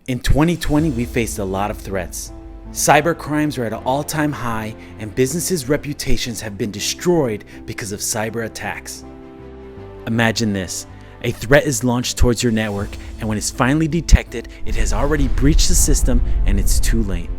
In 2020, we faced a lot of threats. Cybercrimes are at an all-time high, and businesses' reputations have been destroyed because of cyber attacks. Imagine this. A threat is launched towards your network, and when it's finally detected, it has already breached the system and it's too late.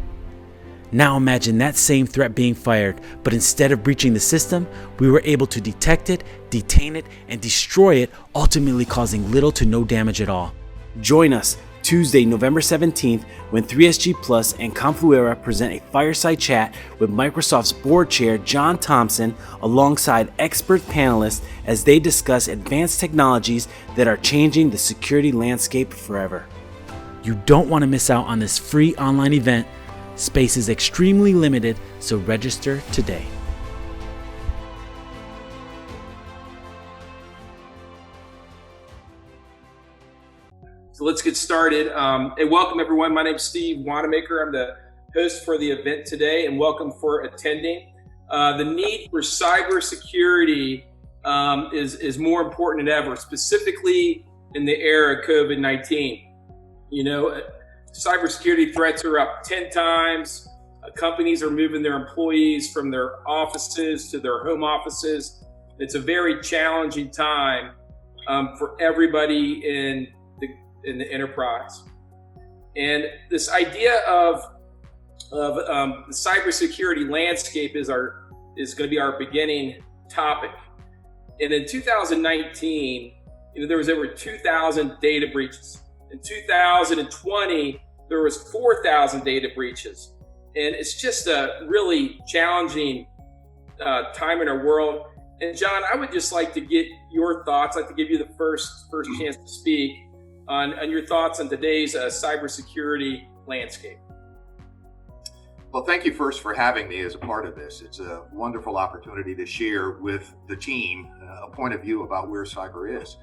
Now imagine that same threat being fired, but instead of breaching the system, we were able to detect it, detain it, and destroy it, ultimately causing little to no damage at all. Join us Tuesday, November 17th, when 3SG Plus and Confluera present a fireside chat with Microsoft's board chair, John Thompson, alongside expert panelists as they discuss advanced technologies that are changing the security landscape forever. You don't want to miss out on this free online event. Space is extremely limited, so register today. So let's get started. And welcome everyone. My name is Steve Wanamaker. I'm the host for the event today, and welcome for attending. The need for cybersecurity is more important than ever, specifically in the era of COVID-19. You know, cybersecurity threats are up 10 times. Companies are moving their employees from their offices to their home offices. It's a very challenging time for everybody in the enterprise. And this idea of the cybersecurity landscape is going to be our beginning topic. And in 2019, there was over 2,000 data breaches. In 2020, there was 4,000 data breaches. And it's just a really challenging time in our world. And John, I would just like to get your thoughts. I'd like to give you the first chance to speak on your thoughts on today's cybersecurity landscape. Well, thank you first for having me as a part of this. It's a wonderful opportunity to share with the team a point of view about where cyber is.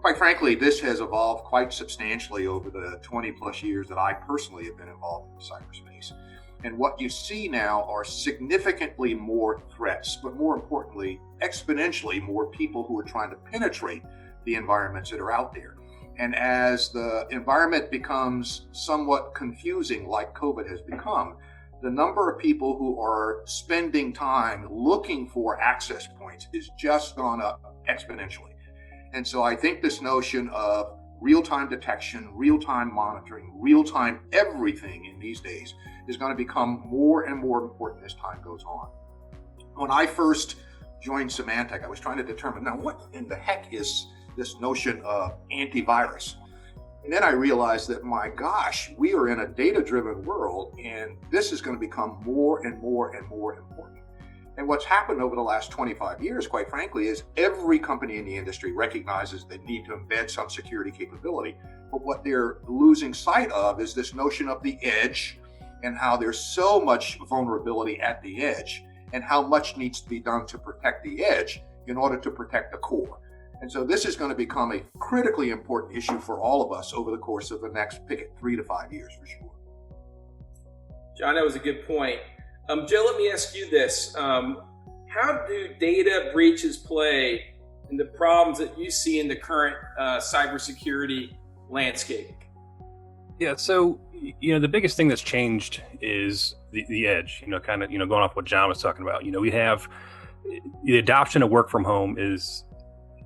Quite frankly, this has evolved quite substantially over the 20 plus years that I personally have been involved in the cyberspace. And what you see now are significantly more threats, but more importantly, exponentially more people who are trying to penetrate the environments that are out there. And as the environment becomes somewhat confusing, like COVID has become, the number of people who are spending time looking for access points is just gone up exponentially. And so I think this notion of real-time detection, real-time monitoring, real-time everything in these days is going to become more and more important as time goes on. When I first joined Symantec, I was trying to determine, now what in the heck is this notion of antivirus? And then I realized that, my gosh, we are in a data-driven world, and this is going to become more and more and more important. And what's happened over the last 25 years, quite frankly, is every company in the industry recognizes they need to embed some security capability. But what they're losing sight of is this notion of the edge and how there's so much vulnerability at the edge and how much needs to be done to protect the edge in order to protect the core. And so this is going to become a critically important issue for all of us over the course of the next, pick it, 3 to 5 years for sure. John, that was a good point. Joe, let me ask you this. How do data breaches play in the problems that you see in the current cybersecurity landscape? Yeah, so, the biggest thing that's changed is the edge, going off what John was talking about. We have the adoption of work from home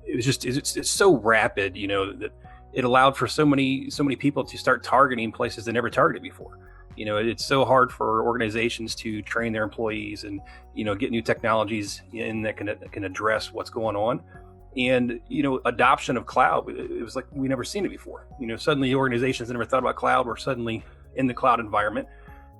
it's so rapid, that it allowed for so many people to start targeting places they never targeted before. It's so hard for organizations to train their employees and, get new technologies in that can address what's going on. And, adoption of cloud, it was like we never seen it before. Suddenly organizations that never thought about cloud were suddenly in the cloud environment,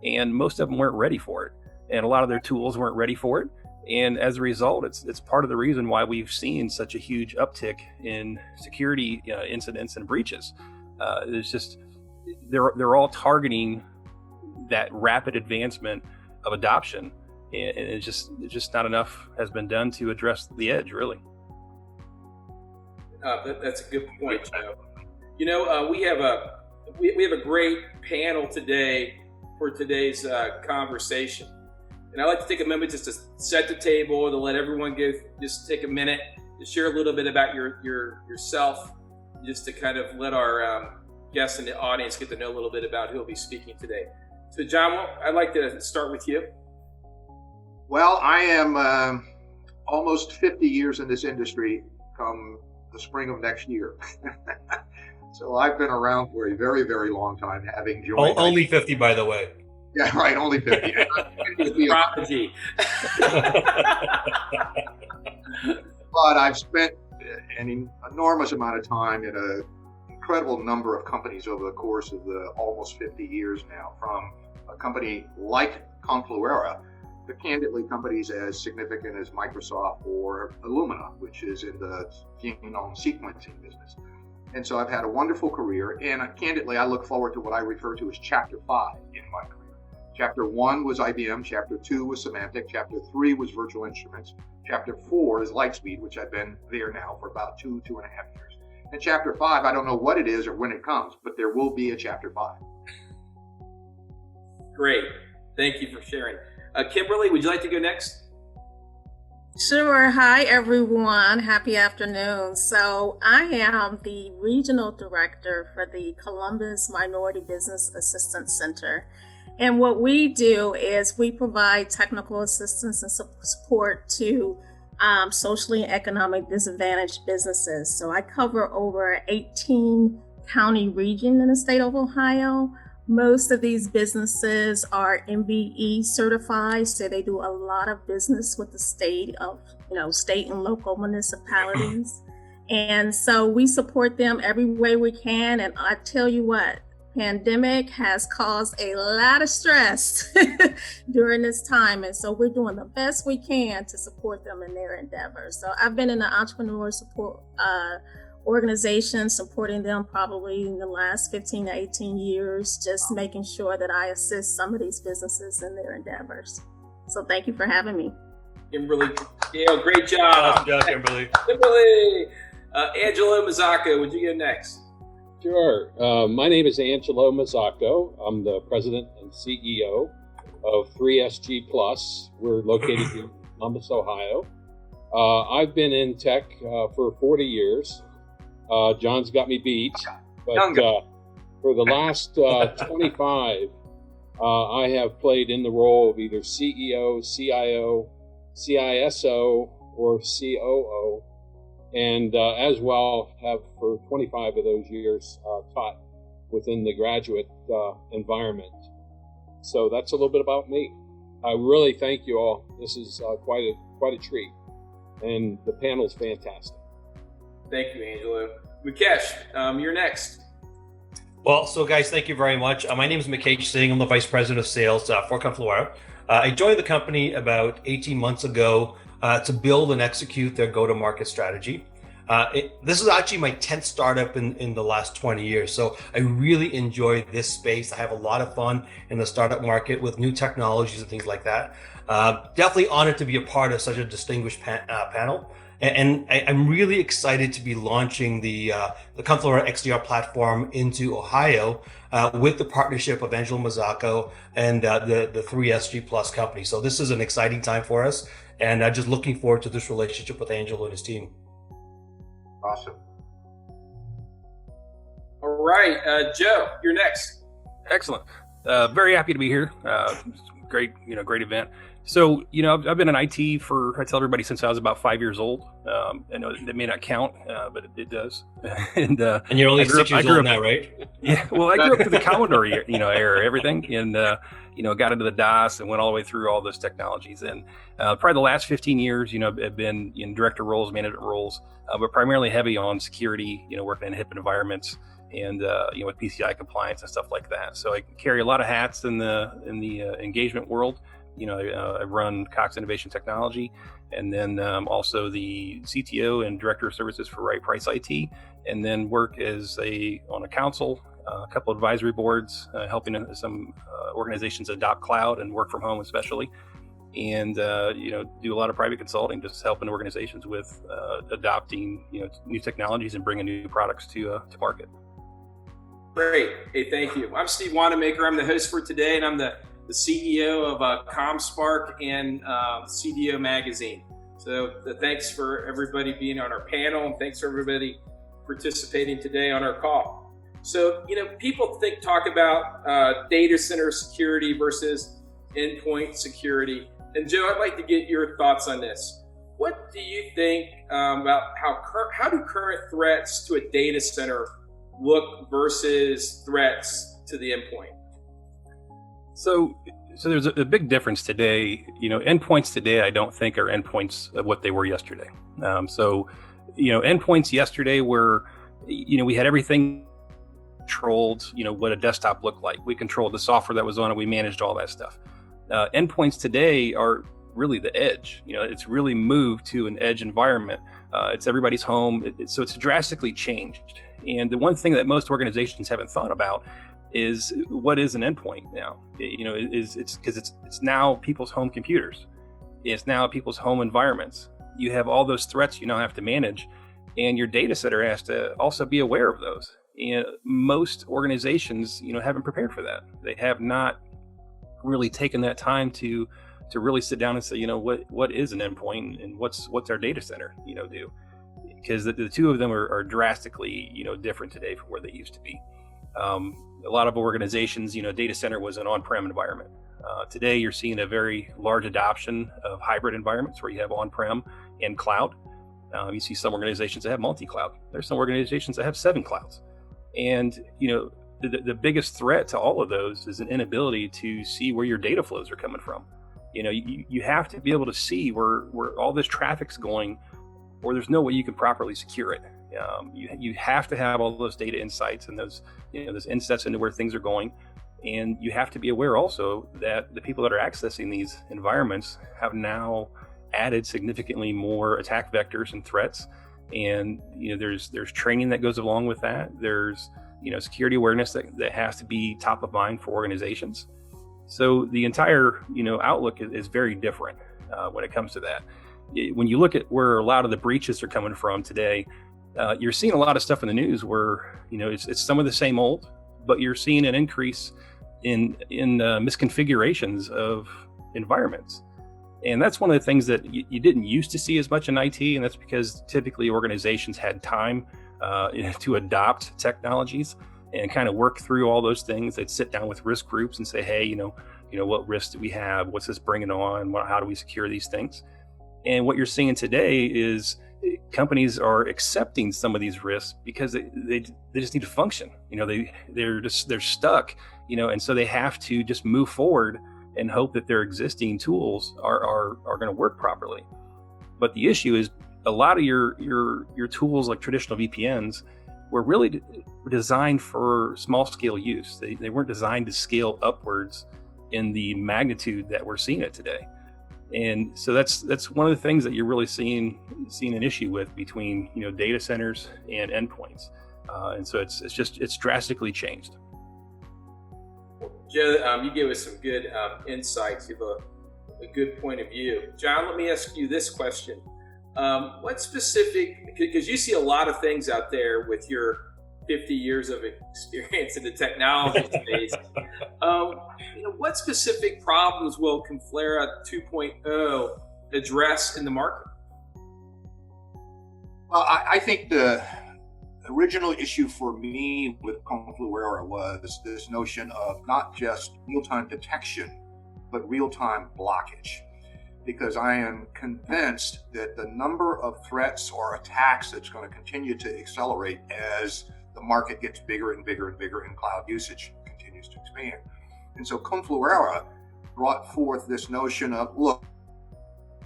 and most of them weren't ready for it. And a lot of their tools weren't ready for it. And as a result, it's part of the reason why we've seen such a huge uptick in security incidents and breaches. It's just, they're all targeting that rapid advancement of adoption, and it's just not enough has been done to address the edge, really. That's a good point, Joe. We have a great panel today for today's conversation, and I'd like to take a moment just to set the table, to let everyone just take a minute to share a little bit about yourself, just to kind of let our guests in the audience get to know a little bit about who will be speaking today. So John, I'd like to start with you. Well, I am almost 50 years in this industry come the spring of next year. So I've been around for a very, very long time, having joined. Only 50, by the way. Yeah, right, only 50. Prophecy. But I've spent an enormous amount of time in an incredible number of companies over the course of the almost 50 years now, from a company like Confluera to candidly companies as significant as Microsoft or Illumina, which is in the genome sequencing business. And so I've had a wonderful career, and candidly, I look forward to what I refer to as Chapter 5 in my career. Chapter 1 was IBM, Chapter 2 was Symantec, Chapter 3 was Virtual Instruments, Chapter 4 is Lightspeed, which I've been there now for about 2.5 years. And Chapter 5, I don't know what it is or when it comes, but there will be a Chapter 5. Great. Thank you for sharing. Kimberlee, would you like to go next? Sure. Hi, everyone. Happy afternoon. So I am the Regional Director for the Columbus Minority Business Assistance Center. And what we do is we provide technical assistance and support to socially and economic disadvantaged businesses. So I cover over 18 county region in the state of Ohio. Most of these businesses are MBE certified, so they do a lot of business with the state and local municipalities. And so we support them every way we can. And I tell you what, pandemic has caused a lot of stress during this time. And so we're doing the best we can to support them in their endeavors. So I've been in the entrepreneur support organization, supporting them probably in the last 15 to 18 years, just making sure that I assist some of these businesses in their endeavors. So thank you for having me. Kimberlee, great job. Awesome job, Kimberlee. Kimberlee. Angelo Mazzacco, would you go next? Sure. My name is Angelo Mazzacco. I'm the president and CEO of 3SG Plus. We're located in Columbus, Ohio. I've been in tech for 40 years. John's got me beat, but for the last 25, I have played in the role of either CEO, CIO, CISO, or COO, and as well have for 25 of those years taught within the graduate environment. So that's a little bit about me. I really thank you all. This is quite a treat, and the panel's fantastic. Thank you, Angelo. Mukesh, you're next. Well, so guys, thank you very much. My name is Mukesh Singh. I'm the Vice President of Sales for Confluera. I joined the company about 18 months ago to build and execute their go-to-market strategy. This is actually my 10th startup in the last 20 years. So I really enjoy this space. I have a lot of fun in the startup market with new technologies and things like that. Definitely honored to be a part of such a distinguished panel. And I'm really excited to be launching the Confluera XDR platform into Ohio with the partnership of Angelo Mazzacco and the 3SG Plus company. So this is an exciting time for us, and I'm just looking forward to this relationship with Angelo and his team. Awesome. All right, Joe, you're next. Excellent. Very happy to be here. Great event. So, I've been in IT I tell everybody, since I was about 5 years old. I know that may not count, but it does. And you're only 6 years old now, right? Yeah. Well, I grew up through the Commodore, era, everything, and got into the DOS and went all the way through all those technologies. And probably the last 15 years, I've been in director roles, management roles, but primarily heavy on security, working in HIP environments and with PCI compliance and stuff like that. So I carry a lot of hats in the engagement world. I run Cox Innovation Technology, and then also the CTO and Director of Services for Right Price IT, and then work on a council, a couple of advisory boards, helping some organizations adopt cloud and work from home especially, and do a lot of private consulting, just helping organizations with adopting new technologies and bringing new products to market. Great. Hey, thank you. I'm Steve Wanamaker. I'm the host for today, and I'm the CEO of ComSpark and CDO Magazine. So thanks for everybody being on our panel, and thanks for everybody participating today on our call. So, people talk about data center security versus endpoint security. And Joe, I'd like to get your thoughts on this. What do you think about how do current threats to a data center look versus threats to the endpoint? So there's a big difference today. Endpoints today, I don't think are endpoints of what they were yesterday. Endpoints yesterday were, we had everything controlled, what a desktop looked like. We controlled the software that was on it. We managed all that stuff. Endpoints today are really the edge. It's really moved to an edge environment. It's everybody's home. So it's drastically changed. And the one thing that most organizations haven't thought about is what is an endpoint now? It's because it's now people's home computers. It's now people's home environments. You have all those threats you now have to manage, and your data center has to also be aware of those. And most organizations, haven't prepared for that. They have not really taken that time to really sit down and say, what is an endpoint and what's our data center, do? Because the two of them are drastically, different today from where they used to be. A lot of organizations, data center was an on-prem environment. Today, you're seeing a very large adoption of hybrid environments where you have on-prem and cloud. You see some organizations that have multi-cloud. There's some organizations that have 7 clouds. And, the biggest threat to all of those is an inability to see where your data flows are coming from. You have to be able to see where all this traffic's going, or there's no way you can properly secure it. You have to have all those data insights and those insights into where things are going. And you have to be aware also that the people that are accessing these environments have now added significantly more attack vectors and threats. And there's training that goes along with that. There's security awareness that has to be top of mind for organizations. So the entire outlook is very different when it comes to that. When you look at where a lot of the breaches are coming from today, you're seeing a lot of stuff in the news where it's some of the same old, but you're seeing an increase in misconfigurations of environments. And that's one of the things that you didn't used to see as much in IT, and that's because typically organizations had time to adopt technologies and kind of work through all those things. They'd sit down with risk groups and say, hey, what risks do we have? What's this bringing on? How do we secure these things? And what you're seeing today is companies are accepting some of these risks because they just need to function. They're stuck, and so they have to just move forward and hope that their existing tools are going to work properly. But the issue is a lot of your tools, like traditional VPNs, were really designed for small scale use. They weren't designed to scale upwards in the magnitude that we're seeing it today. And so that's one of the things that you're really seeing an issue with between data centers and endpoints. And so it's drastically changed. Joe, you gave us some good insights. You have a good point of view. John, let me ask you this question. What specific, because you see a lot of things out there with your 50 years of experience in the technology space. What specific problems will Confluera 2.0 address in the market? Well, I think the original issue for me with Confluera was this notion of not just real-time detection, but real-time blockage. Because I am convinced that the number of threats or attacks that's going to continue to accelerate as the market gets bigger and bigger and bigger and cloud usage continues to expand. And so Confluera brought forth this notion of, look,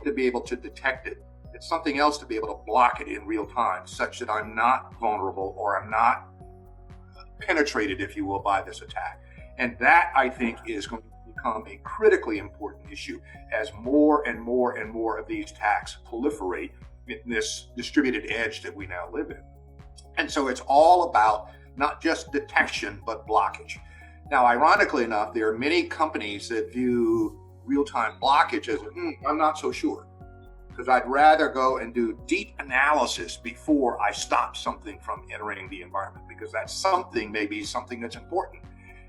to be able to detect it, it's something else to be able to block it in real time, such that I'm not vulnerable or I'm not penetrated, if you will, by this attack. And that, I think, is going to become a critically important issue as more and more and more of these attacks proliferate in this distributed edge that we now live in. And so it's all about not just detection, but blockage. Now, ironically enough, there are many companies that view real-time blockage as, I'm not so sure, because I'd rather go and do deep analysis before I stop something from entering the environment, because that something may be something that's important.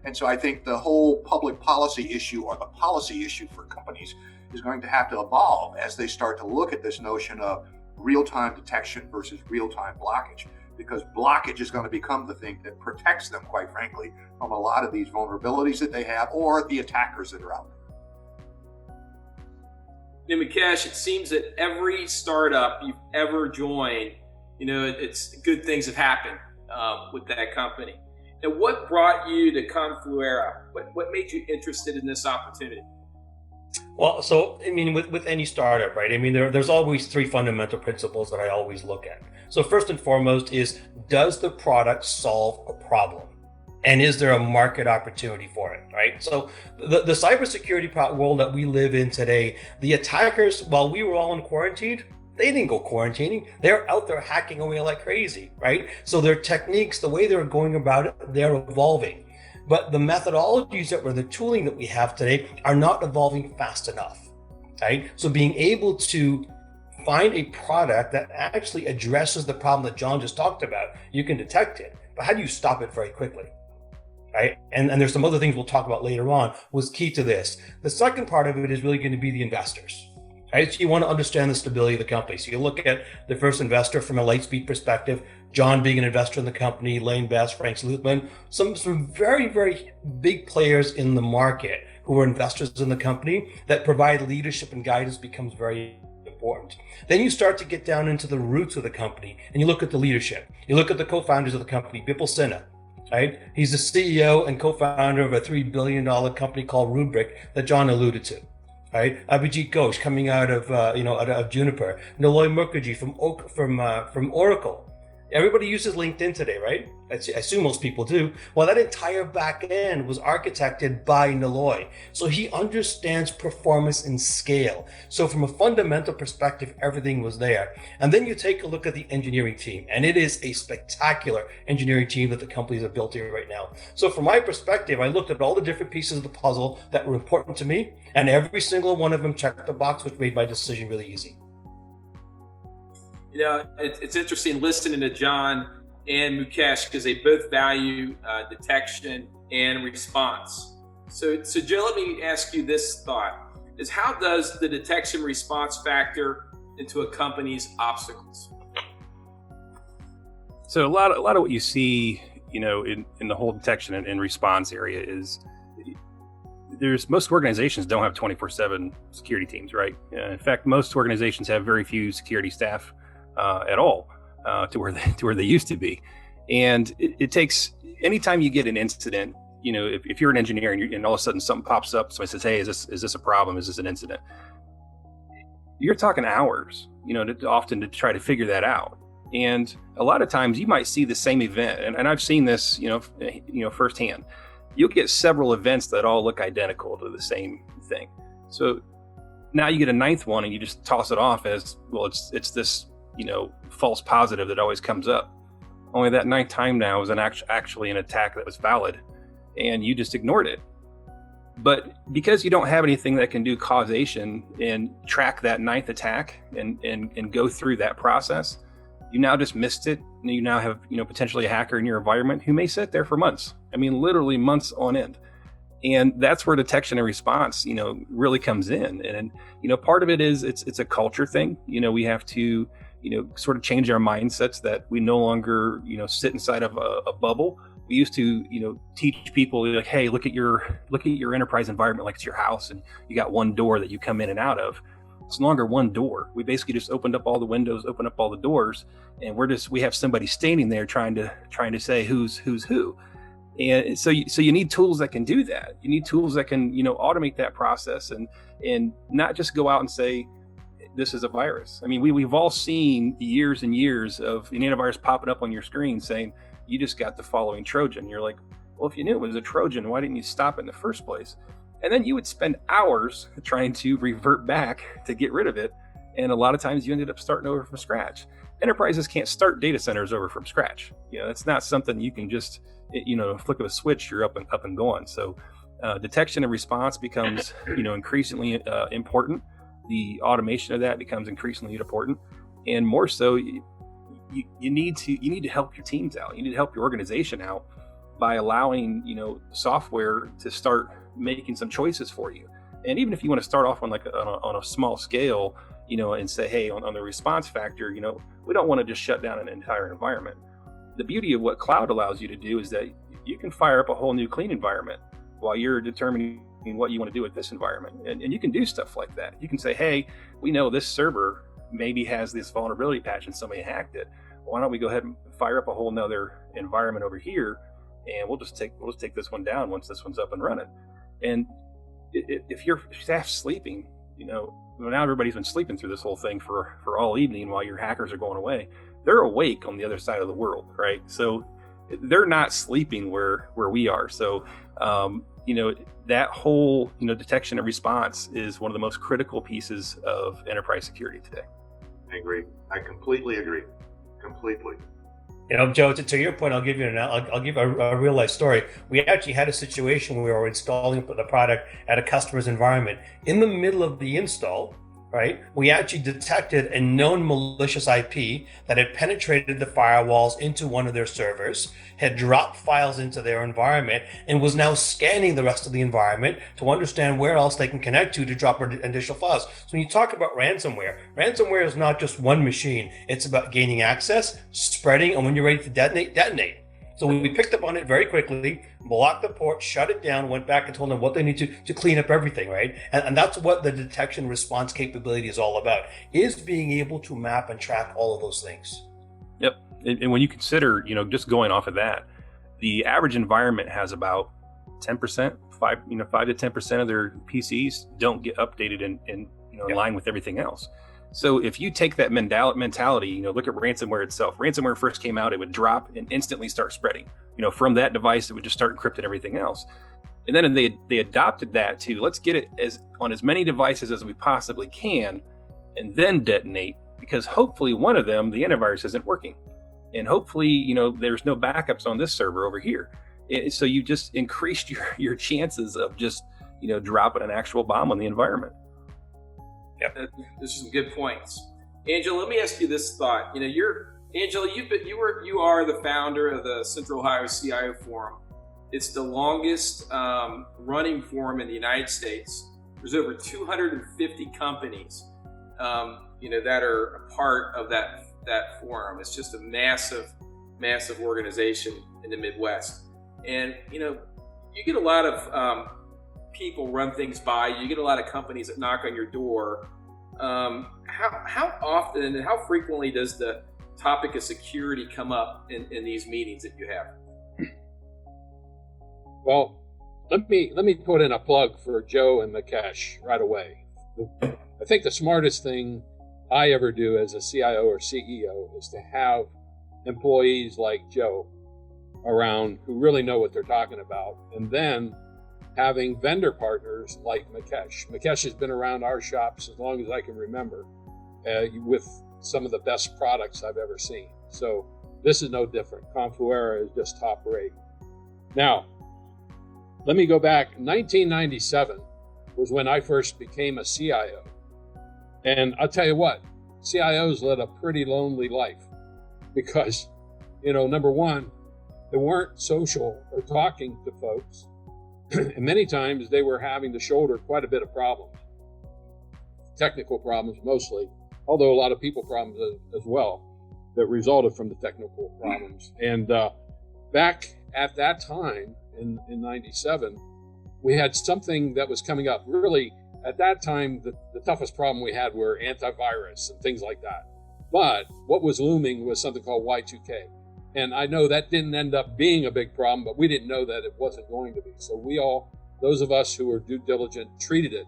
And so I think the whole public policy issue, or the policy issue for companies, is going to have to evolve as they start to look at this notion of real-time detection versus real-time blockage. because blockage is going to become the thing that protects them, quite frankly, from a lot of these vulnerabilities that they have or the attackers that are out there. Mukesh, it seems that every startup you've ever joined, it's good things have happened with that company. And what brought you to Confluera? What made you interested in this opportunity? Well, so I mean, with any startup, right? I mean, there's always three fundamental principles that I always look at. So first and foremost is, does the product solve a problem? And is there a market opportunity for it, right? So the cybersecurity world that we live in today, the attackers, while we were all in quarantine, they didn't go quarantining. They're out there hacking away like crazy, right? So their techniques, the way they're going about it, they're evolving. But the methodologies or the tooling that we have today are not evolving fast enough, right? So being able to find a product that actually addresses the problem that John just talked about, you can detect it, but how do you stop it very quickly, right? And there's some other things we'll talk about later on was key to this. The second part of it is really going to be the investors. Right? So you want to understand the stability of the company. So you look at the first investor from a Lightspeed perspective, John being an investor in the company, Lane Best, Frank Sleuthman, some very, very big players in the market who are investors in the company that provide leadership and guidance becomes very important. Then you start to get down into the roots of the company and you look at the leadership. You look at the co-founders of the company, Bipul Sinha, right? He's the CEO and co-founder of a $3 billion company called Rubrik that John alluded to. Right, Abhijit Ghosh coming out of out of Juniper, Niloy Mukherjee from Oracle. Everybody uses LinkedIn today, right? I assume most people do. Well, that entire back end was architected by Niloy. So he understands performance and scale. So from a fundamental perspective, everything was there. And then you take a look at the engineering team, and it is a spectacular engineering team that the companies have built here right now. So from my perspective, I looked at all the different pieces of the puzzle that were important to me, and every single one of them checked the box, which made my decision really easy. It's interesting listening to John and Mukesh because they both value detection and response. So Joe, let me ask you this thought: is how does the detection response factor into a company's obstacles? So a lot of what you see, in the whole detection and response area is most organizations don't have 24/7 security teams, right? In fact, most organizations have very few security staff at all to where they used to be. And it takes, anytime you get an incident, if you're an engineer and all of a sudden something pops up, somebody says, hey, is this a problem? Is this an incident? You're talking hours, often to try to figure that out. And a lot of times you might see the same event. And I've seen this, firsthand. You'll get several events that all look identical to the same thing. So now you get a ninth one and you just toss it off as, well, it's this, false positive that always comes up. Only that ninth time now was actually an attack that was valid, and you just ignored it. But because you don't have anything that can do causation and track that ninth attack and go through that process, you now just missed it. And you now have potentially a hacker in your environment who may sit there for months. I mean, literally months on end. And that's where detection and response, really comes in. And part of it is it's a culture thing. We have to sort of change our mindsets that we no longer, sit inside of a bubble. We used to, teach people like, hey, look at your enterprise environment like it's your house and you got one door that you come in and out of. It's no longer one door. We basically just opened up all the windows, opened up all the doors, and we have somebody standing there trying to say who's who. And so you need tools that can do that. You need tools that can, automate that process and not just go out and say, this is a virus. I mean, we've all seen years and years of an antivirus popping up on your screen saying, you just got the following Trojan. You're like, well, if you knew it was a Trojan, why didn't you stop it in the first place? And then you would spend hours trying to revert back to get rid of it. And a lot of times you ended up starting over from scratch. Enterprises can't start data centers over from scratch. That's not something you can just, flick of a switch, you're up and going. So detection and response becomes, increasingly important. The automation of that becomes increasingly important, and more so, you need to help your teams out. You need to help your organization out by allowing software to start making some choices for you. And even if you want to start off on on a small scale, and say, hey, on the response factor, we don't want to just shut down an entire environment. the beauty of what cloud allows you to do is that you can fire up a whole new clean environment while you're determining what you want to do with this environment. And you can do stuff like that. You can say, hey, we know this server maybe has this vulnerability patch and somebody hacked it. Why don't we go ahead and fire up a whole nother environment over here, and we'll just take this one down once this one's up and running. And if your staff's sleeping, now everybody's been sleeping through this whole thing for all evening while your hackers are going away. They're awake on the other side of the world, right? So they're not sleeping where we are. So that whole detection and response is one of the most critical pieces of enterprise security today. I agree. I completely agree. Completely. Joe, to your point, I'll give a real life story. We actually had a situation where we were installing the product at a customer's environment. In the middle of the install, right, we actually detected a known malicious IP that had penetrated the firewalls into one of their servers, had dropped files into their environment, and was now scanning the rest of the environment to understand where else they can connect to drop additional files. So when you talk about ransomware is not just one machine. It's about gaining access, spreading, and when you're ready to detonate. So we picked up on it very quickly, blocked the port, shut it down, went back and told them what they need to clean up everything, right? And that's what the detection response capability is all about, is being able to map and track all of those things. Yep. And when you consider, just going off of that, the average environment has about 10%, 5 to 10% of their PCs don't get updated in line with everything else. So if you take that mentality, look at ransomware itself. Ransomware first came out, it would drop and instantly start spreading. From that device, it would just start encrypting everything else. And then they adopted that to, let's get it on as many devices as we possibly can, and then detonate, because hopefully one of them, the antivirus, isn't working. And hopefully, there's no backups on this server over here. So you just increased your chances of just, dropping an actual bomb on the environment. Yeah, those are some good points. Angela, let me ask you this thought. Angela, you are the founder of the Central Ohio CIO Forum. It's the longest running forum in the United States. There's over 250 companies, that are a part of that forum. It's just a massive organization in the Midwest. And you get a lot of people run things by you. You get a lot of companies that knock on your door. How often and how frequently does the topic of security come up in these meetings that you have? Well, let me put in a plug for Joe and Mikesh right away. I think the smartest thing I ever do as a CIO or CEO is to have employees like Joe around who really know what they're talking about, and then having vendor partners like Mikesh. Mikesh has been around our shops as long as I can remember, with some of the best products I've ever seen. So this is no different. Confluera is just top rate. Now, let me go back. 1997 was when I first became a CIO. And I'll tell you what, CIOs led a pretty lonely life because, number one, they weren't social or talking to folks. And many times they were having to shoulder quite a bit of problems, technical problems mostly, although a lot of people problems as well that resulted from the technical problems. And back at that time in 97, we had something that was coming up. Really, at that time, the toughest problem we had were antivirus and those like that. But what was looming was something called Y2K. And I know that didn't end up being a big problem, but we didn't know that it wasn't going to be. So we all, those of us who were due diligent, treated it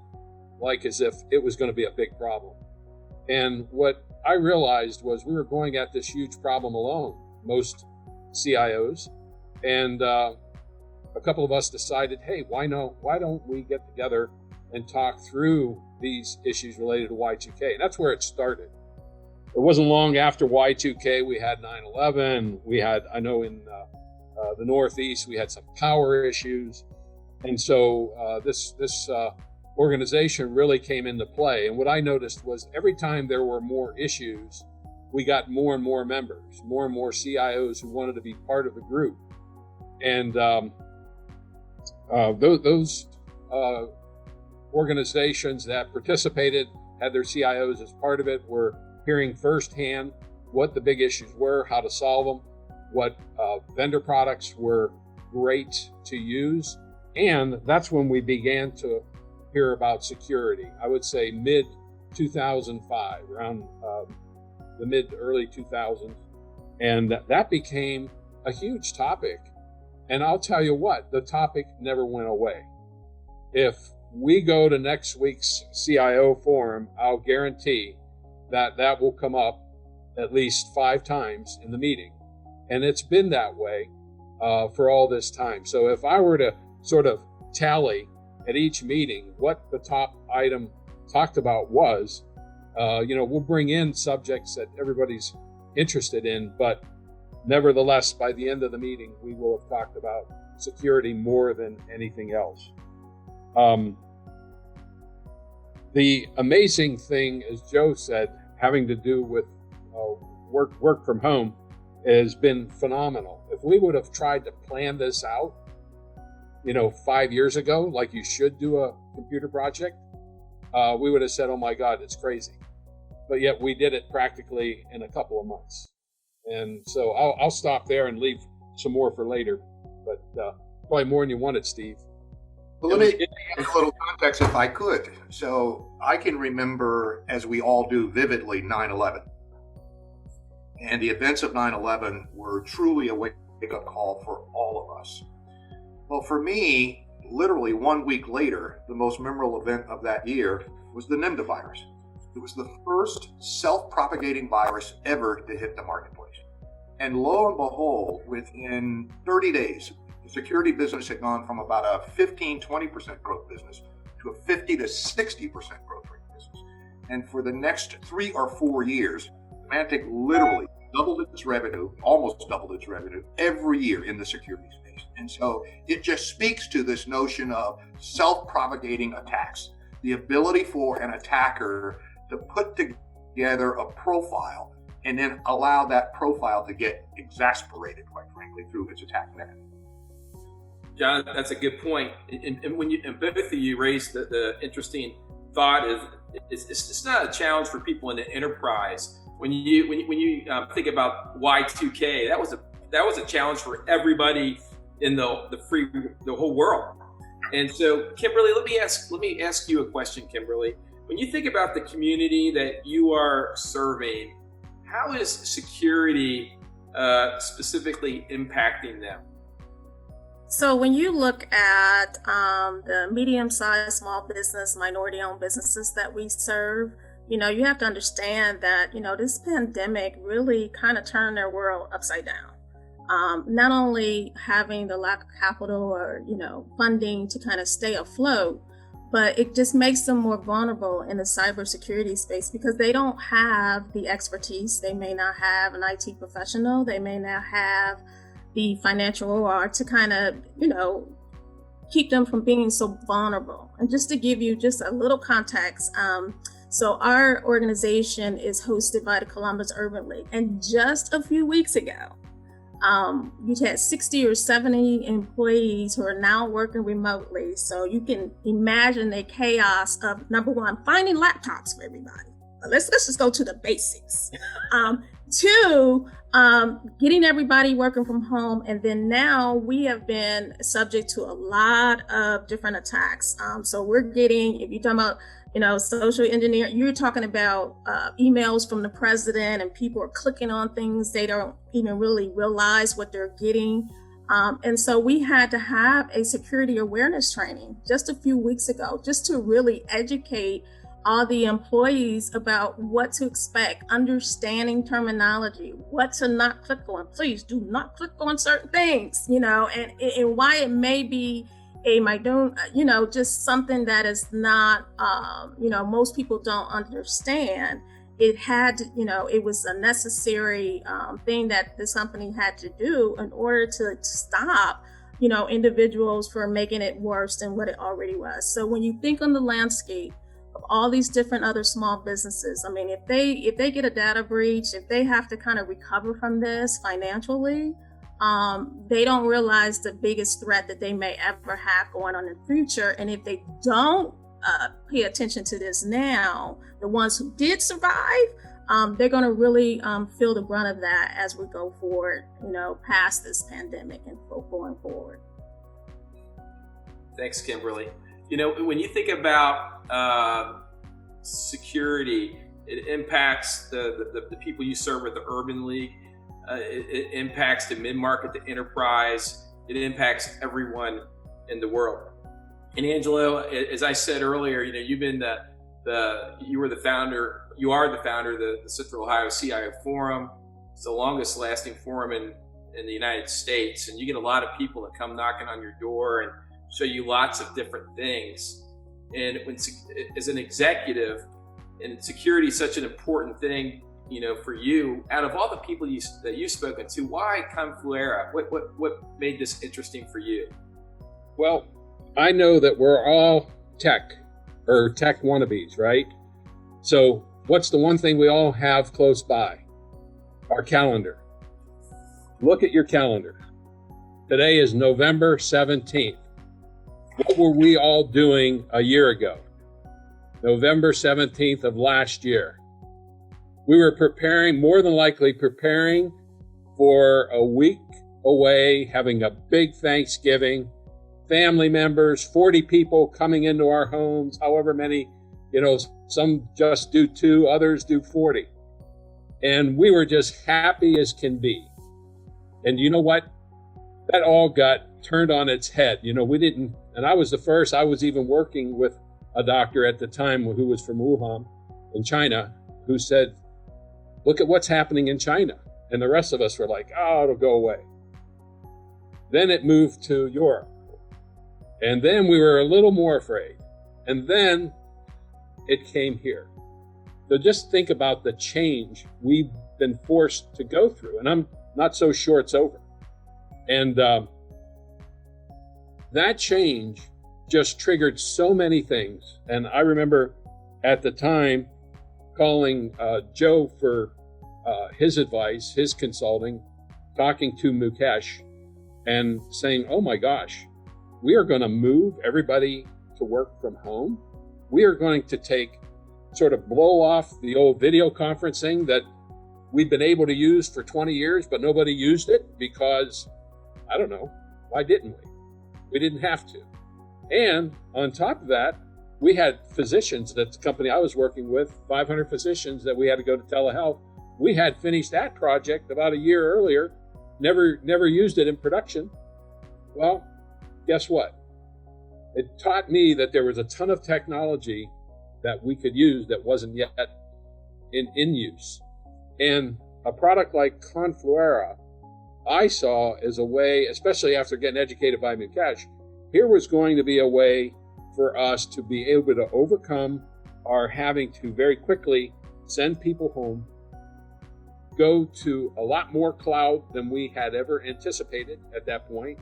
like as if it was going to be a big problem. And what I realized was we were going at this huge problem alone, most CIOs. And a couple of us decided, hey, why don't we get together and talk through these issues related to Y2K? And that's where it started. It wasn't long after Y2K, we had 9/11. We had, I know in the Northeast, we had some power issues. And so this organization really came into play. And what I noticed was every time there were more issues, we got more and more members, more and more CIOs who wanted to be part of the group. And those organizations that participated, had their CIOs as part of it, were hearing firsthand what the big issues were, how to solve them. what vendor products were great to use. And that's when we began to hear about security. I would say mid 2005, around the mid to early 2000s. And that became a huge topic. And I'll tell you what, the topic never went away. If we go to next week's CIO forum, I'll guarantee that that will come up at least 5 times in the meeting. And it's been that way for all this time. So if I were to sort of tally at each meeting what the top item talked about was, we'll bring in subjects that everybody's interested in, but nevertheless, by the end of the meeting, we will have talked about security more than anything else. The amazing thing, as Joe said, having to do with work from home has been phenomenal. If we would have tried to plan this out, 5 years ago, like you should do a computer project, we would have said, oh my God, it's crazy. But yet we did it practically in a couple of months. And so I'll stop there and leave some more for later, but probably more than you wanted, Steve. Well, let me add a little context if I could. So I can remember, as we all do vividly, 9/11. And the events of 9/11 were truly a wake-up call for all of us. Well, for me, literally 1 week later, the most memorable event of that year was the NIMDA virus. It was the first self-propagating virus ever to hit the marketplace. And lo and behold, within 30 days, the security business had gone from about a 15-20% growth business to a 50 to 60% growth rate business. And for the next 3 or 4 years, Symantec literally doubled its revenue, almost doubled its revenue every year in the security space. And so it just speaks to this notion of self-propagating attacks, the ability for an attacker to put together a profile and then allow that profile to get exasperated, quite frankly, through its attack method. John, that's a good point. And when both of you raised the interesting thought is it's not a challenge for people in the enterprise. When you think about Y2K, that was a challenge for everybody in the whole world. And so, Kimberlee, let me ask you a question, Kimberlee. When you think about the community that you are serving, how is security specifically impacting them? So when you look at the medium-sized small business, minority-owned businesses that we serve, you have to understand that, this pandemic really kind of turned their world upside down. Not only having the lack of capital or, funding to kind of stay afloat, but it just makes them more vulnerable in the cybersecurity space because they don't have the expertise. They may not have an IT professional. They may not have the financial OR to kind of, keep them from being so vulnerable. And just to give you just a little context, so our organization is hosted by the Columbus Urban League. And just a few weeks ago, you had 60 or 70 employees who are now working remotely. So you can imagine the chaos of, number one, finding laptops for everybody. Let's just go to the basics. 2, getting everybody working from home. And then now we have been subject to a lot of different attacks. So we're getting, if you're talking about, social engineering, you're talking about emails from the president and people are clicking on things. They don't even really realize what they're getting. And so we had to have a security awareness training just a few weeks ago, just to really educate all the employees about what to expect, understanding terminology, what to not click on. Please do not click on certain things, and why it may be just something that is not, most people don't understand. It had to, it was a necessary thing that this company had to do in order to stop, individuals from making it worse than what it already was. So when you think on the landscape of all these different other small businesses, I mean, if they get a data breach, if they have to kind of recover from this financially, they don't realize the biggest threat that they may ever have going on in the future. And if they don't pay attention to this now, the ones who did survive, they're going to really feel the brunt of that as we go forward, past this pandemic and going forward. Thanks, Kimberlee. When you think about security, it impacts the people you serve with the Urban League. It impacts the mid-market, the enterprise. It impacts everyone in the world. And Angelo, as I said earlier, you've been you are the founder of the Central Ohio CIO Forum. It's the longest lasting forum in the United States. And you get a lot of people that come knocking on your door and show you lots of different things. And as an executive, and security is such an important thing, for you, out of all the people that you've spoken to, why Confluera? What made this interesting for you? Well, I know that we're all tech wannabes, right? So what's the one thing we all have close by? Our calendar. Look at your calendar. Today is November 17th. What were we all doing a year ago? November 17th of last year. We were more than likely preparing for a week away, having a big Thanksgiving, family members, 40 people coming into our homes, however many, some just do 2, others do 40. And we were just happy as can be. And you know what? That all got turned on its head. We didn't, and I was the first, I was even working with a doctor at the time who was from Wuhan in China, who said, look at what's happening in China. And the rest of us were like, oh, it'll go away. Then it moved to Europe. And then we were a little more afraid. And then it came here. So just think about the change we've been forced to go through. And I'm not so sure it's over. And that change just triggered so many things. And I remember at the time calling Joe for his advice, his consulting, talking to Mukesh and saying, oh my gosh, we are going to move everybody to work from home. We are going to sort of blow off the old video conferencing that we've been able to use for 20 years, but nobody used it because, I don't know, why didn't we? We didn't have to. And on top of that, we had physicians at the company I was working with, 500 physicians that we had to go to telehealth. We had finished that project about a year earlier, never used it in production. Well, guess what? It taught me that there was a ton of technology that we could use that wasn't yet in use. And a product like Confluera, I saw as a way, especially after getting educated by Mukesh, here was going to be a way for us to be able to overcome our having to very quickly send people home, go to a lot more cloud than we had ever anticipated at that point.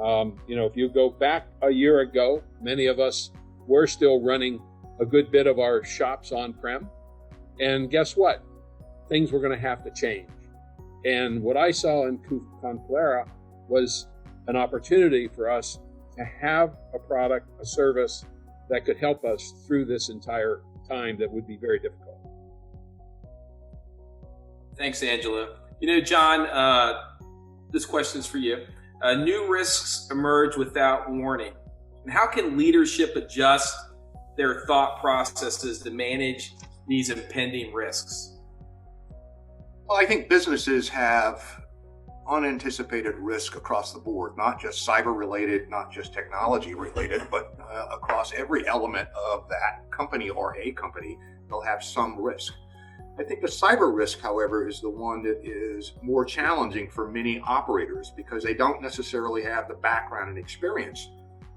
If you go back a year ago, many of us were still running a good bit of our shops on-prem. And guess what? Things were going to have to change. And what I saw in Confluera was an opportunity for us to have a product, a service that could help us through this entire time that would be very difficult. Thanks, Angelo. John, this question's for you. New risks emerge without warning. And how can leadership adjust their thought processes to manage these impending risks? Well, I think businesses have unanticipated risk across the board, not just cyber related, not just technology related, but across every element of that company or a company, they'll have some risk. I think the cyber risk, however, is the one that is more challenging for many operators because they don't necessarily have the background and experience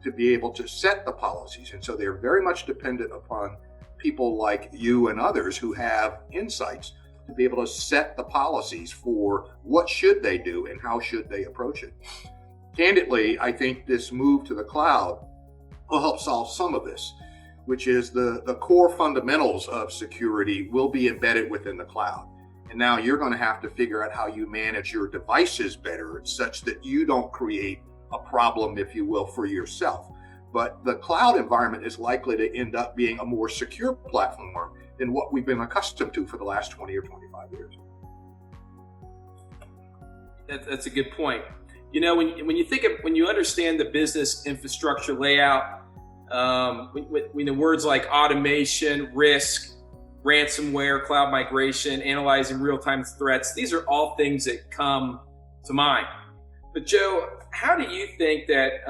to be able to set the policies. And so they're very much dependent upon people like you and others who have insights to be able to set the policies for what should they do and how should they approach it. Candidly, I think this move to the cloud will help solve some of this, which is the core fundamentals of security will be embedded within the cloud. And now you're going to have to figure out how you manage your devices better such that you don't create a problem, if you will, for yourself. but the cloud environment is likely to end up being a more secure platform than what we've been accustomed to for the last 20 or 25 years. That's a good point. You know, when you understand the business infrastructure layout, when the words like automation, risk, ransomware, cloud migration, analyzing real-time threats, these are all things that come to mind. But Joe, how do you think that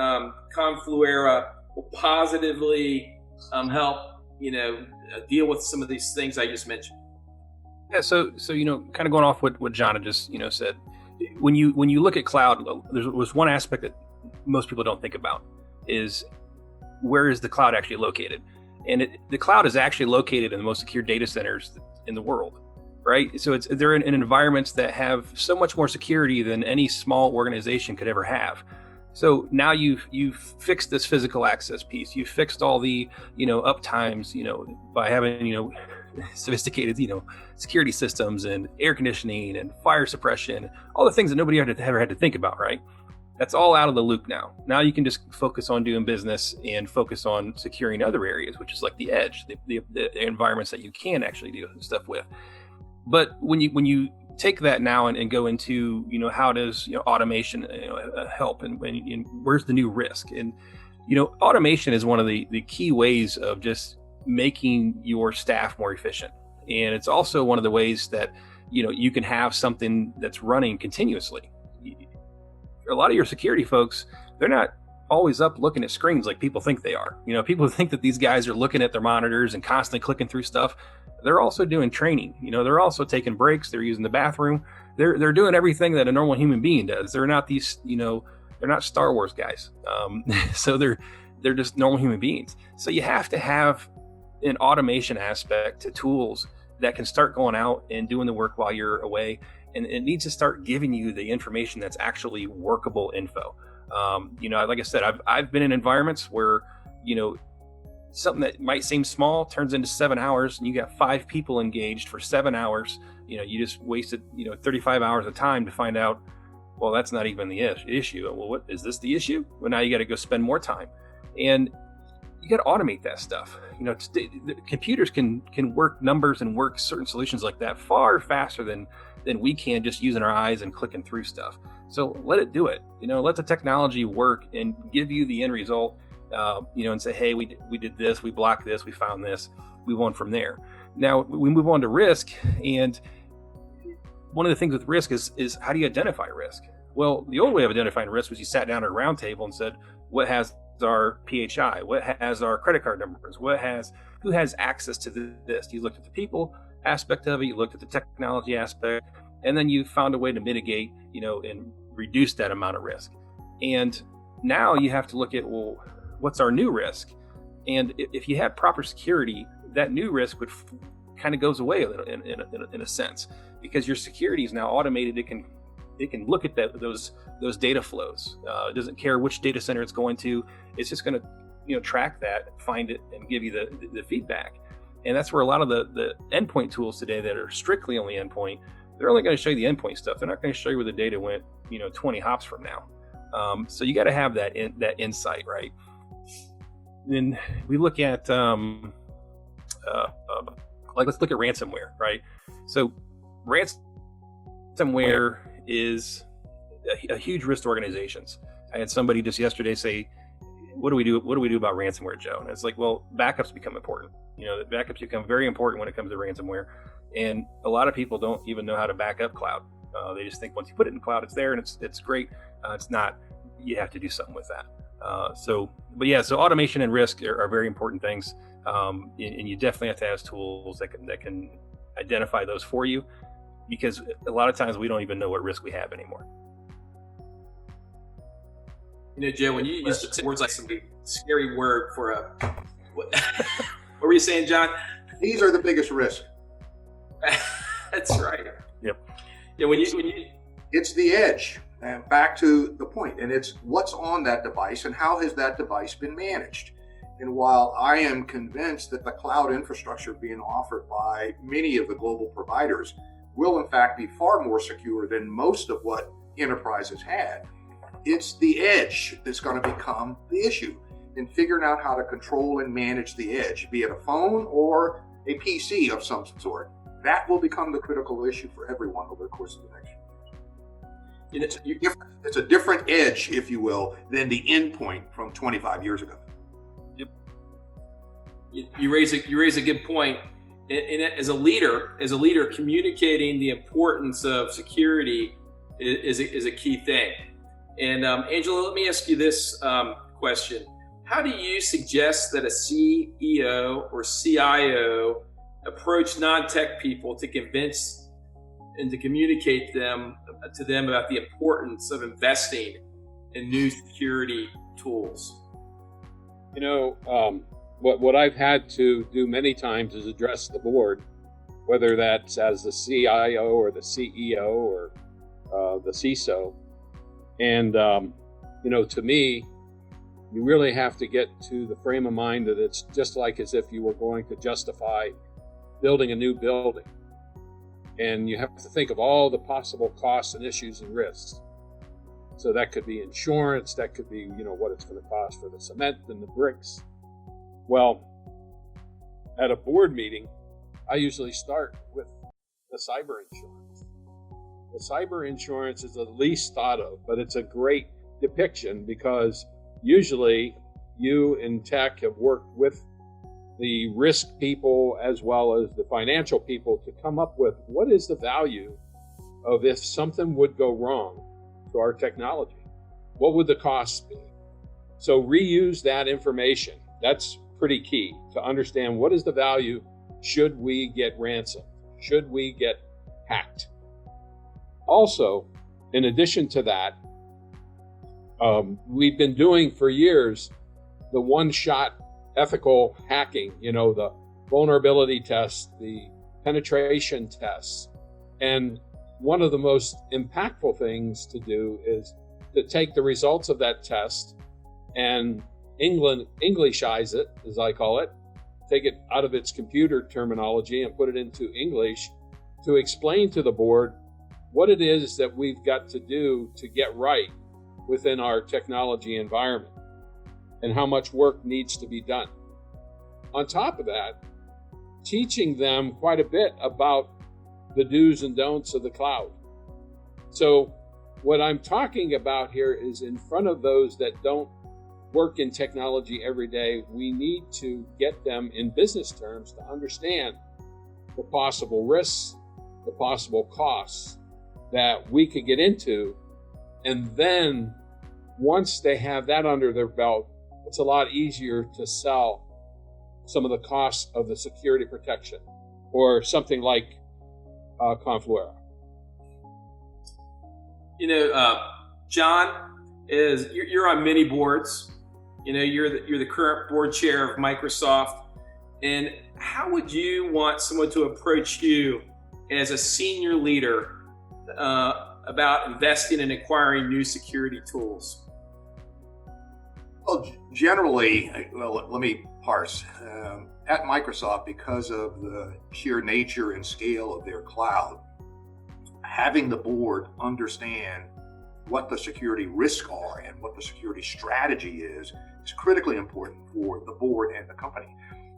Confluera will positively help, deal with some of these things I just mentioned? Yeah, so kind of going off what John had just said, when you look at cloud, there's one aspect that most people don't think about is where is the cloud actually located? And the cloud is actually located in the most secure data centers in the world, right? So they're in environments that have so much more security than any small organization could ever have. So now you've fixed this physical access piece. You've fixed all the uptimes, by having sophisticated security systems and air conditioning and fire suppression, all the things that nobody ever had to think about, right? That's all out of the loop now. Now you can just focus on doing business and focus on securing other areas, which is like the edge, the environments that you can actually do stuff with. But when you take that now and go into, how does automation help and where's the new risk? And automation is one of the key ways of just making your staff more efficient. And it's also one of the ways that you can have something that's running continuously. A lot of your security folks, they're not always up looking at screens like people think they are. People think that these guys are looking at their monitors and constantly clicking through stuff. They're also doing training. They're also taking breaks. They're using the bathroom. They're doing everything that a normal human being does. They're not these, they're not Star Wars guys. So they're just normal human beings. So you have to have an automation aspect to tools that can start going out and doing the work while you're away. And it needs to start giving you the information that's actually workable info. Like I said, I've been in environments where, something that might seem small turns into 7 hours and you got 5 people engaged for 7 hours. You just wasted, 35 hours of time to find out, well, that's not even the issue. Well, what is this the issue? Well, now you got to go spend more time. And you got to automate that stuff. The computers can work numbers and work certain solutions like that far faster than we can just using our eyes and clicking through stuff. So let it do it. Let the technology work and give you the end result. And say, hey, we did this, we blocked this, we found this, we won from there. Now we move on to risk, and one of the things with risk is how do you identify risk? Well, the old way of identifying risk was you sat down at a round table and said, what has our PHI? What has our credit card numbers? Who has access to this? You looked at the people aspect of it, you looked at the technology aspect, and then you found a way to mitigate, and reduce that amount of risk. And now you have to look at, well, what's our new risk? And if you have proper security, that new risk would kind of goes away a little in a sense, because your security is now automated. It can look at those data flows. It doesn't care which data center it's going to. It's just going to track that, find it, and give you the feedback. And that's where a lot of the endpoint tools today that are strictly only endpoint, they're only going to show you the endpoint stuff. They're not going to show you where the data went 20 hops from now. So you got to have that insight, right? Then we look at let's look at ransomware, right? So ransomware is a huge risk to organizations. I had somebody just yesterday say, what do we do about ransomware, Joe? And it's like, well, backups become important. Backups become very important when it comes to ransomware. And a lot of people don't even know how to back up cloud. They just think once you put it in cloud, it's there and it's great. It's not. You have to do something with that. So automation and risk are very important things. And you definitely have to have tools that can identify those for you, because a lot of times we don't even know what risk we have anymore. Joe, when you use words like some scary word for what were you saying, John? These are the biggest risks. That's right. Yep. Yeah. When you it's the edge, and back to the point, and it's what's on that device and how has that device been managed. And while I am convinced that the cloud infrastructure being offered by many of the global providers will in fact be far more secure than most of what enterprises had, it's the edge that's going to become the issue. in figuring out how to control and manage the edge, be it a phone or a PC of some sort. That will become the critical issue for everyone over the course of the next year. It's a different edge, if you will, than the endpoint from 25 years ago. Yep. You raise a good point. And as a leader, communicating the importance of security is a key thing. And Angela, let me ask you this question: how do you suggest that a CEO or CIO approach non-tech people to convince and to communicate to them about the importance of investing in new security tools? What I've had to do many times is address the board, whether that's as the CIO or the CEO or the CISO. And, to me, you really have to get to the frame of mind that it's just like as if you were going to justify building a new building. And you have to think of all the possible costs and issues and risks. So that could be insurance, that could be, what it's going to cost for the cement and the bricks. Well, at a board meeting, I usually start with the cyber insurance. The cyber insurance is the least thought of, but it's a great depiction because usually you in tech have worked with the risk people as well as the financial people to come up with what is the value of if something would go wrong to our technology. What would the costs be? So reuse that information. That's pretty key to understand what is the value should we get ransomed, should we get hacked. Also, in addition to that, we've been doing for years the one-shot ethical hacking, the vulnerability tests, the penetration tests. And one of the most impactful things to do is to take the results of that test and Englishize it, as I call it, take it out of its computer terminology and put it into English to explain to the board what it is that we've got to do to get right within our technology environment and how much work needs to be done. On top of that, teaching them quite a bit about the do's and don'ts of the cloud. So what I'm talking about here is in front of those that don't work in technology every day, we need to get them in business terms to understand the possible risks, the possible costs that we could get into. And then once they have that under their belt, it's a lot easier to sell some of the costs of the security protection or something like Confluera. John, you're on many boards. You're the current board chair of Microsoft. And how would you want someone to approach you as a senior leader about investing and acquiring new security tools? Well, generally, let me parse. At Microsoft, because of the sheer nature and scale of their cloud, having the board understand what the security risks are and what the security strategy is critically important for the board and the company.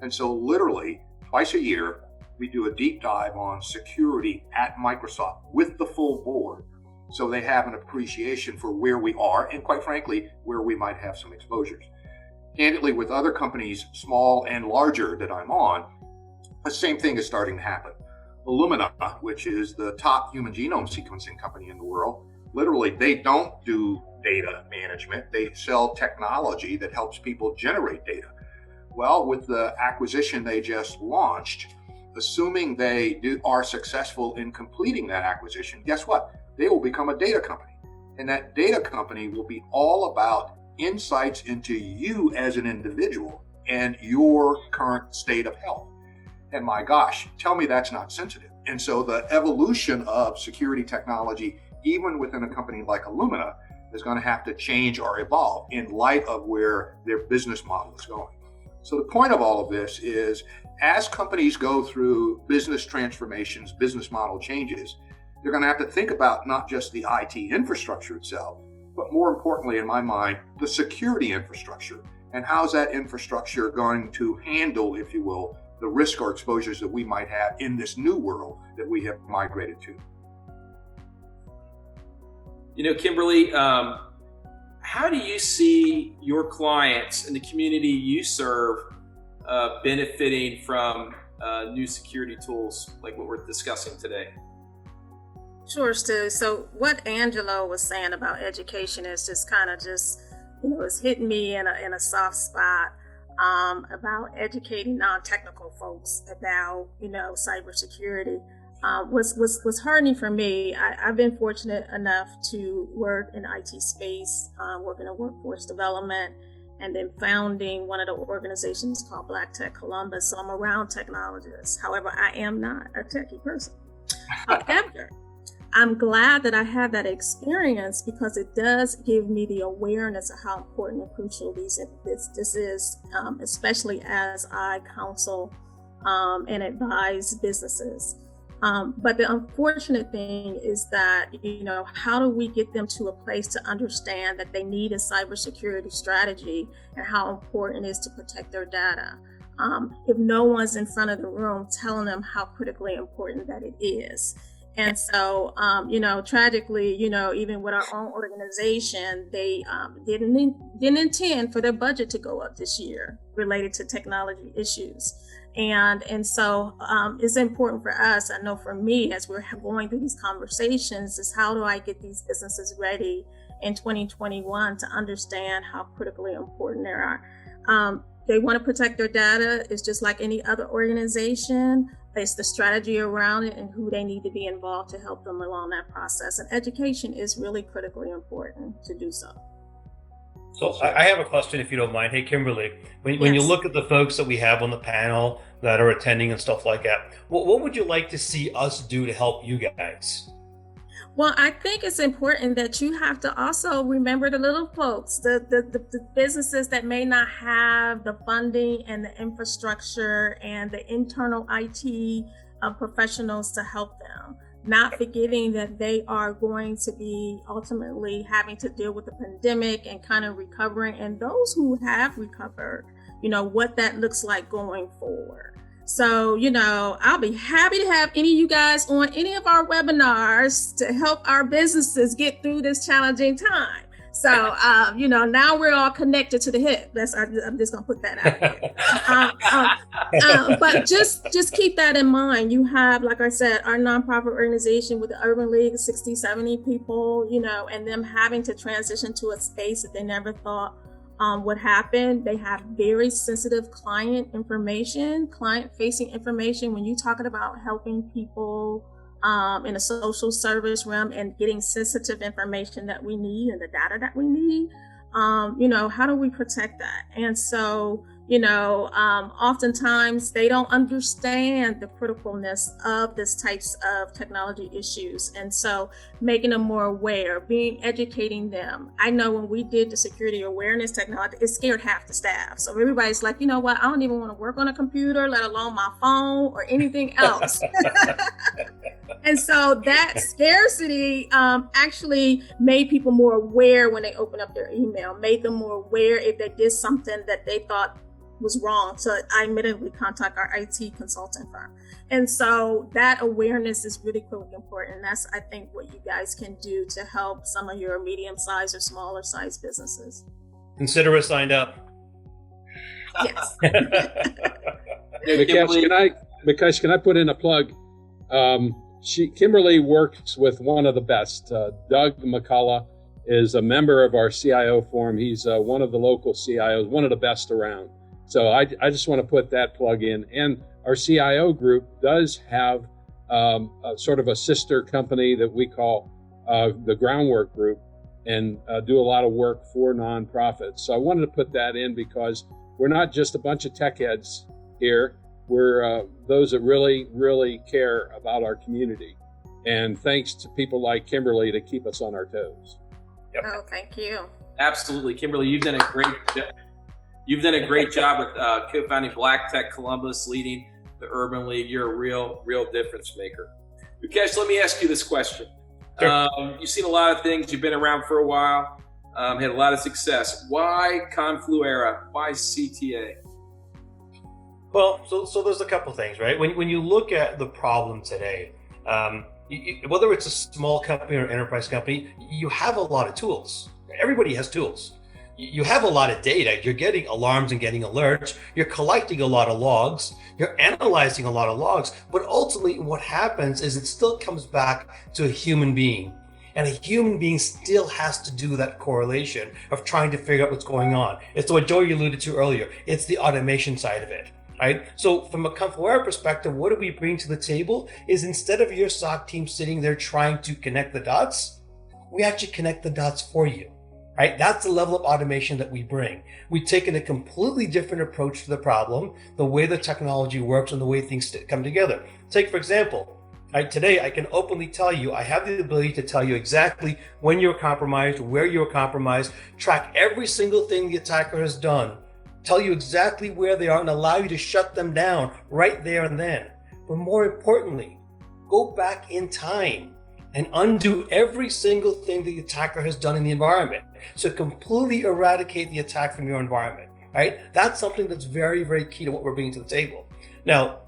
And so literally twice a year, we do a deep dive on security at Microsoft with the full board, so they have an appreciation for where we are and, quite frankly, where we might have some exposures. Candidly, with other companies, small and larger, that I'm on, the same thing is starting to happen. Illumina, which is the top human genome sequencing company in the world, literally, they don't do data management. They sell technology that helps people generate data. Well, with the acquisition they just launched, assuming they are successful in completing that acquisition, guess what? They will become a data company. And that data company will be all about insights into you as an individual and your current state of health. And my gosh, tell me that's not sensitive. And so the evolution of security technology, even within a company like Illumina, is going to have to change or evolve in light of where their business model is going. So the point of all of this is, as companies go through business transformations, business model changes, they're going to have to think about not just the IT infrastructure itself, but more importantly, in my mind, the security infrastructure And how's that infrastructure going to handle, if you will, the risk or exposures that we might have in this new world that we have migrated to? You know, Kimberlee, how do you see your clients and the community you serve benefiting from new security tools like what we're discussing today? Sure, Stu. So what Angelo was saying about education is just kind of it's hitting me in a soft spot about educating non-technical folks about, cybersecurity. Was heartening for me. I've been fortunate enough to work in IT space, working in workforce development, and then founding one of the organizations called Black Tech Columbus. So I'm around technologists. However, I am not a techie person. However, I'm glad that I had that experience because it does give me the awareness of how important and crucial this is, especially as I counsel and advise businesses. But the unfortunate thing is that, how do we get them to a place to understand that they need a cybersecurity strategy and how important it is to protect their data? If no one's in front of the room telling them how critically important that it is. And so, tragically, even with our own organization, they didn't intend for their budget to go up this year related to technology issues. And so it's important for us, I know for me, as we're going through these conversations, is how do I get these businesses ready in 2021 to understand how critically important they are. They want to protect their data. It's just like any other organization. It's the strategy around it and who they need to be involved to help them along that process. And education is really critically important to do so. So I have a question, if you don't mind. Hey, Kimberlee, when you look at the folks that we have on the panel that are attending and stuff like that, what would you like to see us do to help you guys? Well, I think it's important that you have to also remember the little folks, the businesses that may not have the funding and the infrastructure and the internal IT professionals to help them. Not forgetting that they are going to be ultimately having to deal with the pandemic and kind of recovering, and those who have recovered, what that looks like going forward. So, I'll be happy to have any of you guys on any of our webinars to help our businesses get through this challenging time. So, now we're all connected to the hip. I'm just going to put that out there. But just keep that in mind. You have, like I said, our nonprofit organization with the Urban League, 60, 70 people, and them having to transition to a space that they never thought would happen. They have very sensitive client-facing information. When you're talking about helping people in a social service realm and getting sensitive information that we need and the data that we need, how do we protect that? And so, oftentimes they don't understand the criticalness of this types of technology issues. And so making them more aware, educating them. I know when we did the security awareness technology, it scared half the staff. So everybody's like, you know what? I don't even want to work on a computer, let alone my phone or anything else. And so that scarcity actually made people more aware when they opened up their email, made them more aware if they did something that they thought was wrong. So I immediately contact our IT consulting firm. And so that awareness is really important. That's, I think, what you guys can do to help some of your medium-sized or smaller-sized businesses. Consider us signed up. Yes. Mikesh, can I put in a plug? Kimberlee works with one of the best. Doug McCullough is a member of our CIO forum. He's one of the local CIOs, one of the best around. So I just want to put that plug in. And our CIO group does have a sort of a sister company that we call the Groundwork Group, and do a lot of work for nonprofits. So I wanted to put that in because we're not just a bunch of tech heads here. We're those that really, really care about our community. And thanks to people like Kimberlee to keep us on our toes. Yep. Oh, thank you. Absolutely. Kimberlee, you've done a great job with co-founding Black Tech Columbus, leading the Urban League. You're a real difference maker. Mukesh, let me ask you this question. Sure. You've seen a lot of things. You've been around for a while. had a lot of success. Why Confluera? Why CTA? Well, so there's a couple things, right? When you look at the problem today, whether it's a small company or enterprise company, you have a lot of tools. Everybody has tools. You have a lot of data. You're getting alarms and getting alerts. You're collecting a lot of logs. You're analyzing a lot of logs. But ultimately, what happens is it still comes back to a human being. And a human being still has to do that correlation of trying to figure out what's going on. It's what Joey alluded to earlier. It's the automation side of it. Right? So from a Confluera perspective, what do we bring to the table is instead of your SOC team sitting there trying to connect the dots, we actually connect the dots for you. Right? That's the level of automation that we bring. We've taken a completely different approach to the problem, the way the technology works and the way things come together. Take, for example, right, today I can openly tell you, I have the ability to tell you exactly when you're compromised, where you're compromised, track every single thing the attacker has done, tell you exactly where they are and allow you to shut them down right there and then. But more importantly, go back in time and undo every single thing the attacker has done in the environment. So completely eradicate the attack from your environment, right? That's something that's very, very key to what we're bringing to the table. Now,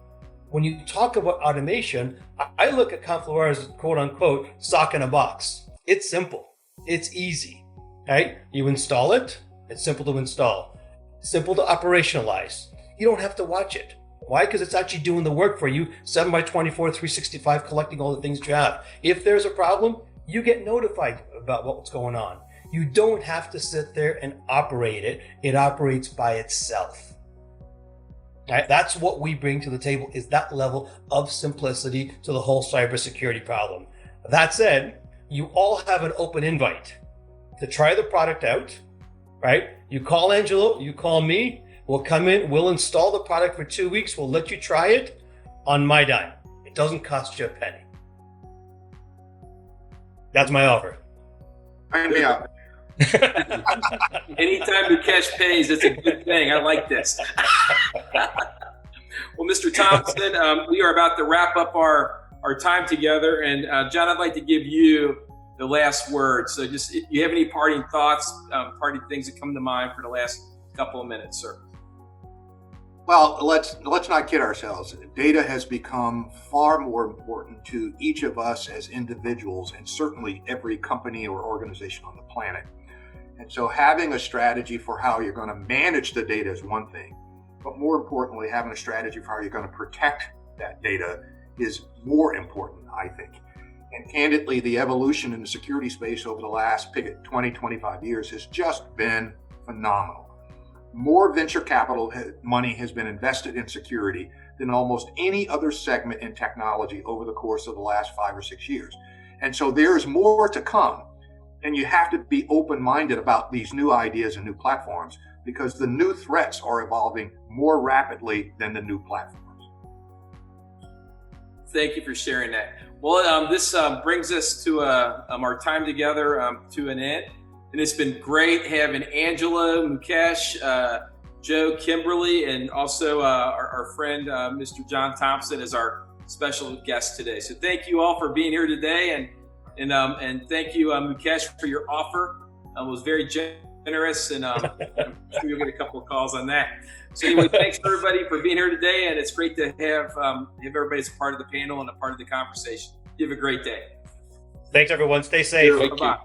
when you talk about automation, I look at Confluera as quote unquote SOC in a box. It's simple. It's easy, right? You install it. It's simple to install. Simple to operationalize. You don't have to watch it. Why? Because it's actually doing the work for you, 7x24, 365, collecting all the things you have. If there's a problem, you get notified about what's going on. You don't have to sit there and operate it. It operates by itself. Right? That's what we bring to the table, is that level of simplicity to the whole cybersecurity problem. That said, you all have an open invite to try the product out, right? You call Angelo, you call me, we'll come in, we'll install the product for 2 weeks, we'll let you try it on my dime. It doesn't cost you a penny. That's my offer. Sign me up. Anytime Mukesh pays, it's a good thing. I like this. Well, Mr. Thompson, we are about to wrap up our time together. And John, I'd like to give you the last word. So just, if you have any parting thoughts, parting things that come to mind for the last couple of minutes, sir. Well, let's not kid ourselves. Data has become far more important to each of us as individuals, and certainly every company or organization on the planet. And so having a strategy for how you're going to manage the data is one thing, but more importantly, having a strategy for how you're going to protect that data is more important, I think. And candidly, the evolution in the security space over the last 20, 25 years has just been phenomenal. More venture capital money has been invested in security than almost any other segment in technology over the course of the last 5 or 6 years. And so there's more to come. And you have to be open-minded about these new ideas and new platforms, because the new threats are evolving more rapidly than the new platforms. Thank you for sharing that. Well, this brings us to our time together to an end. And it's been great having Angelo, Mukesh, Joe, Kimberlee, and also our friend, Mr. John Thompson, as our special guest today. So thank you all for being here today. And thank you, Mukesh, for your offer. It was very generous, and I'm sure you'll get a couple of calls on that. So anyway, thanks everybody for being here today, and it's great to have everybody as a part of the panel and a part of the conversation. You have a great day. Thanks, everyone. Stay safe. Thank you. Bye-bye.